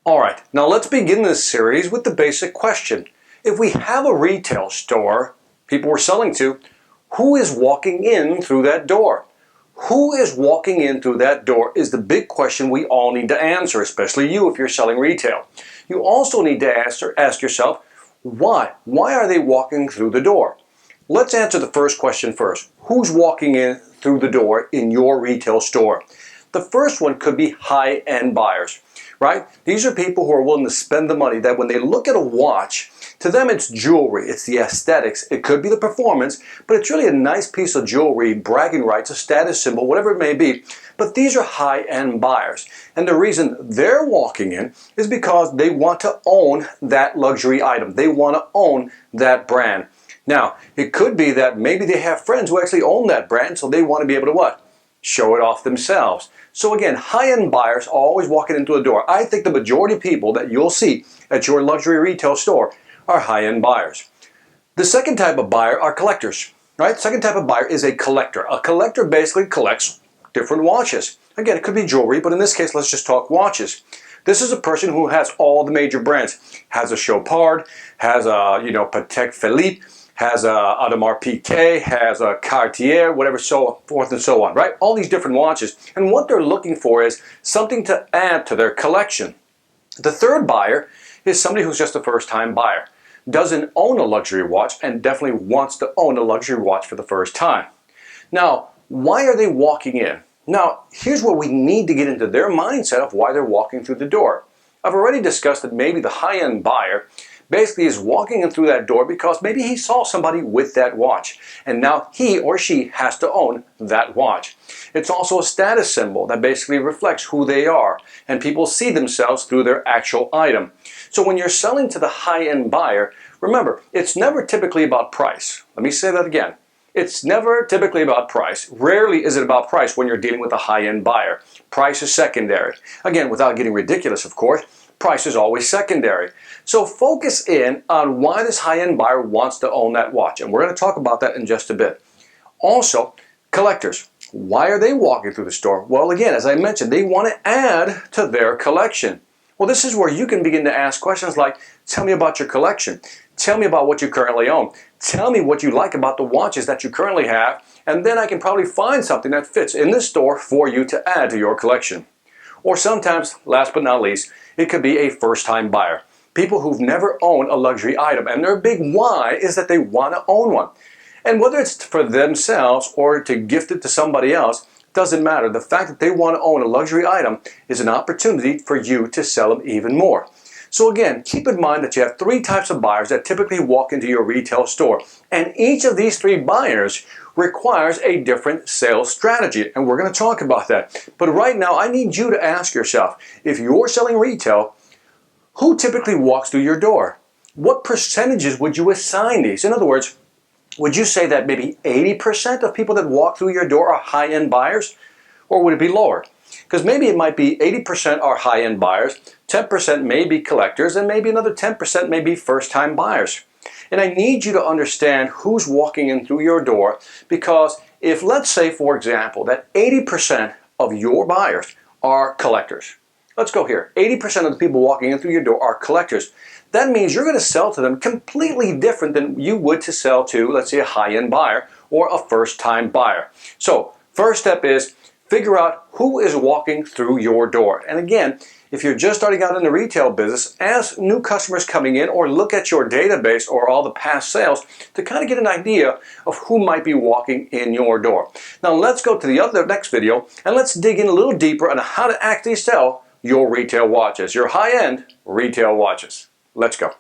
Alright, now let's begin this series with the basic question. If we have a retail store people we're selling to, who is walking in through that door? Who is walking in through that door is the big question we all need to answer, especially you if you're selling retail. You also need to ask yourself, why? Why are they walking through the door? Let's answer the first question first. Who's walking in through the door in your retail store? The first one could be high-end buyers, right? These are people who are willing to spend the money that when they look at a watch, to them it's jewelry, it's the aesthetics, it could be the performance, but it's really a nice piece of jewelry, bragging rights, a status symbol, whatever it may be. But these are high-end buyers. And the reason they're walking in is because they want to own that luxury item. They want to own that brand. Now, it could be that maybe they have friends who actually own that brand, so they want to be able to what? Show it off themselves. So again, high-end buyers are always walking into a door. I think the majority of people that you'll see at your luxury retail store are high-end buyers. The second type of buyer are collectors, right? Second type of buyer is a collector. A collector basically collects different watches. Again, it could be jewelry, but in this case, let's just talk watches. This is a person who has all the major brands. Has a Chopard, has a, Patek Philippe, has a Audemars Piguet, has a Cartier, whatever, so forth and so on, right? All these different watches. And what they're looking for is something to add to their collection. The third buyer is somebody who's just a first-time buyer. Doesn't own a luxury watch and definitely wants to own a luxury watch for the first time. Now, why are they walking in? Now, here's where we need to get into their mindset of why they're walking through the door. I've already discussed that maybe the high-end buyer basically is walking in through that door because maybe he saw somebody with that watch and now he or she has to own that watch. It's also a status symbol that basically reflects who they are and people see themselves through their actual item. So when you're selling to the high-end buyer, remember, it's never typically about price. Let me say that again. It's never typically about price. Rarely is it about price when you're dealing with a high-end buyer. Price is secondary. Again, without getting ridiculous, of course, price is always secondary. So focus in on why this high-end buyer wants to own that watch. And we're going to talk about that in just a bit. Also, collectors. Why are they walking through the store? Well, again, as I mentioned, they want to add to their collection. Well, this is where you can begin to ask questions like, tell me about your collection. Tell me about what you currently own. Tell me what you like about the watches that you currently have, and then I can probably find something that fits in this store for you to add to your collection. Or sometimes, last but not least, it could be a first-time buyer. People who've never owned a luxury item, and their big why is that they want to own one. And whether it's for themselves or to gift it to somebody else, doesn't matter. The fact that they want to own a luxury item is an opportunity for you to sell them even more. So again, keep in mind that you have three types of buyers that typically walk into your retail store. And each of these three buyers requires a different sales strategy. And we're going to talk about that. But right now, I need you to ask yourself, if you're selling retail, who typically walks through your door? What percentages would you assign these? In other words, would you say that maybe 80% of people that walk through your door are high-end buyers? Or would it be lower? Because maybe it might be 80% are high-end buyers, 10% may be collectors, and maybe another 10% may be first-time buyers. And I need you to understand who's walking in through your door, because if, let's say, for example, that 80% of your buyers are collectors. Let's go here. 80% of the people walking in through your door are collectors. That means you're going to sell to them completely different than you would to sell to, let's say, a high-end buyer or a first-time buyer. So, first step is figure out who is walking through your door. And again, if you're just starting out in the retail business, ask new customers coming in or look at your database or all the past sales to kind of get an idea of who might be walking in your door. Now let's go to the next video and let's dig in a little deeper on how to actually sell your retail watches, your high-end retail watches. Let's go.